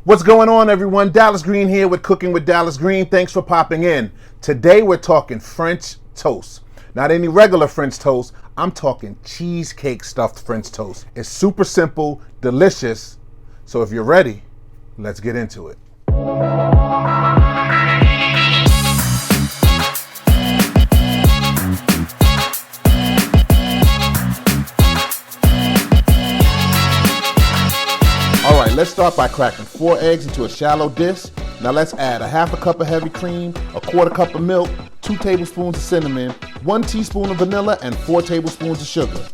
What's going on, everyone? Dallas Green here with Cooking with Dallas Green. Thanks for popping in. Today we're talking French toast. Not any regular French toast. I'm talking cheesecake stuffed French toast. It's super simple, delicious. So if you're ready, let's get into it. Alright, let's start by cracking 4 eggs into a shallow dish. Now let's add a half a cup of heavy cream, a quarter cup of milk, 2 tablespoons of cinnamon, 1 teaspoon of vanilla, and 4 tablespoons of sugar.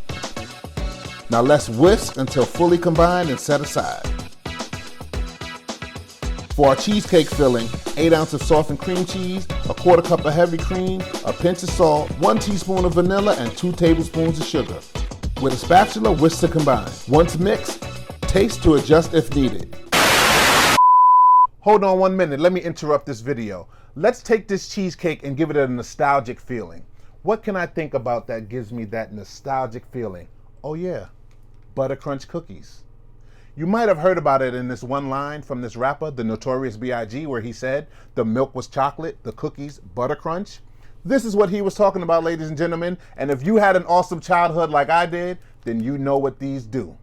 Now let's whisk until fully combined and set aside. For our cheesecake filling, 8 ounces of softened cream cheese, a quarter cup of heavy cream, a pinch of salt, 1 teaspoon of vanilla, and 2 tablespoons of sugar. With a spatula, whisk to combine. Once mixed, taste to adjust if needed. Hold on 1 minute, let me interrupt this video. Let's take this cheesecake and give it a nostalgic feeling. What can I think about that gives me that nostalgic feeling? Oh yeah, butter crunch cookies. You might have heard about it in this one line from this rapper, the Notorious B.I.G., where he said, the milk was chocolate, the cookies butter crunch. This is what he was talking about, ladies and gentlemen, and if you had an awesome childhood like I did, then you know what these do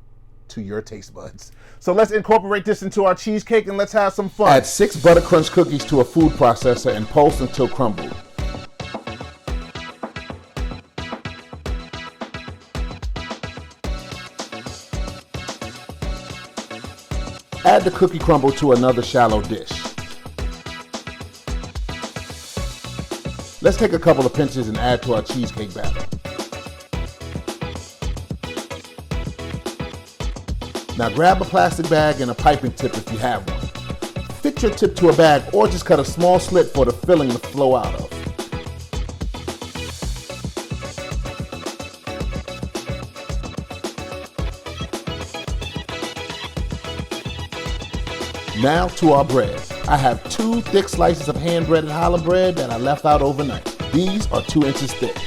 to your taste buds. So let's incorporate this into our cheesecake and let's have some fun. Add 6 butter crunch cookies to a food processor and pulse until crumbled. Add the cookie crumble to another shallow dish. Let's take a couple of pinches and add to our cheesecake batter. Now grab a plastic bag and a piping tip if you have one. Fit your tip to a bag or just cut a small slit for the filling to flow out of. Now to our bread. I have 2 thick slices of hand-breaded challah bread that I left out overnight. These are 2 inches thick.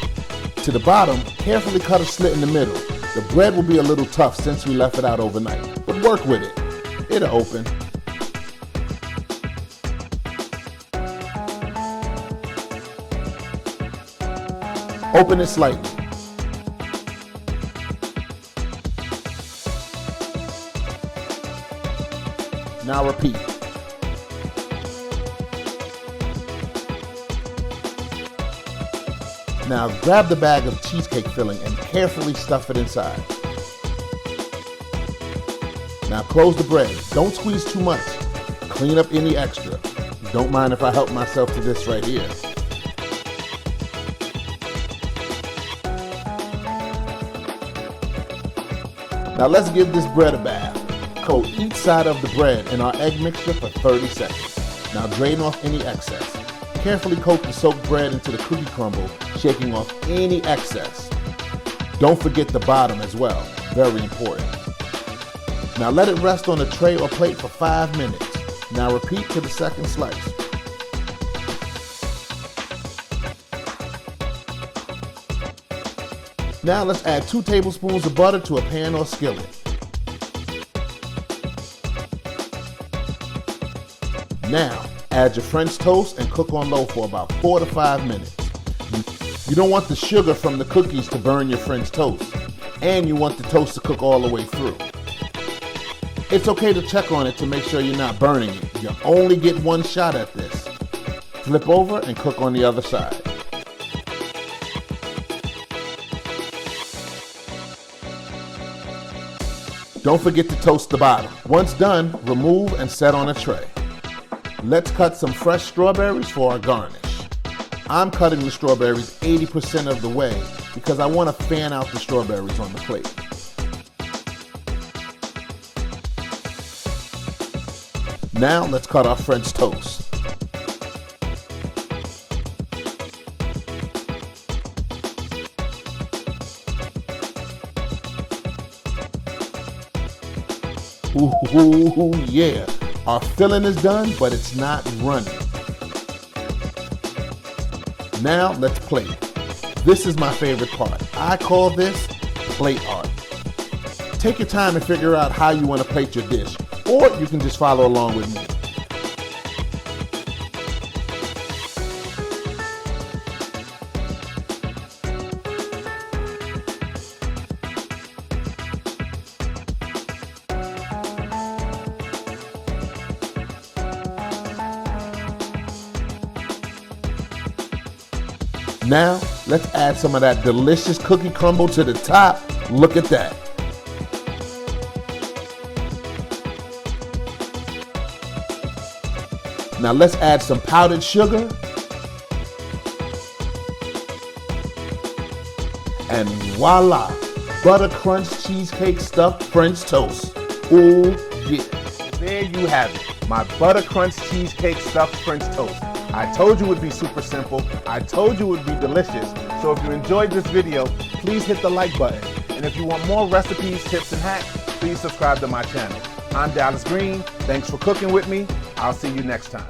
To the bottom, carefully cut a slit in the middle. The bread will be a little tough since we left it out overnight, but work with it. It'll open. Open it slightly. Now repeat. Now grab the bag of cheesecake filling and carefully stuff it inside. Now close the bread. Don't squeeze too much. Clean up any extra. Don't mind if I help myself to this right here. Now let's give this bread a bath. Coat each side of the bread in our egg mixture for 30 seconds. Now drain off any excess. Carefully coat the soaked bread into the cookie crumble, shaking off any excess. Don't forget the bottom as well, very important. Now let it rest on a tray or plate for 5 minutes. Now repeat to the second slice. Now let's add 2 tablespoons of butter to a pan or skillet. Now, add your French toast and cook on low for about 4 to 5 minutes. You don't want the sugar from the cookies to burn your French toast, and you want the toast to cook all the way through. It's okay to check on it to make sure you're not burning it. You only get 1 shot at this. Flip over and cook on the other side. Don't forget to toast the bottom. Once done, remove and set on a tray. Let's cut some fresh strawberries for our garnish. I'm cutting the strawberries 80% of the way because I want to fan out the strawberries on the plate. Now let's cut our French toast. Ooh, yeah. Our filling is done, but it's not running. Now let's plate. This is my favorite part. I call this plate art. Take your time and figure out how you want to plate your dish. or you can just follow along with me. Now, let's add some of that delicious cookie crumble to the top. Look at that. Now let's add some powdered sugar. And voila, butter crunch cheesecake stuffed French toast. Oh yeah. There you have it, my butter crunch cheesecake stuffed French toast. I told you it would be super simple. I told you it would be delicious. So if you enjoyed this video, please hit the like button. And if you want more recipes, tips, and hacks, please subscribe to my channel. I'm Dallas Green. Thanks for cooking with me. I'll see you next time.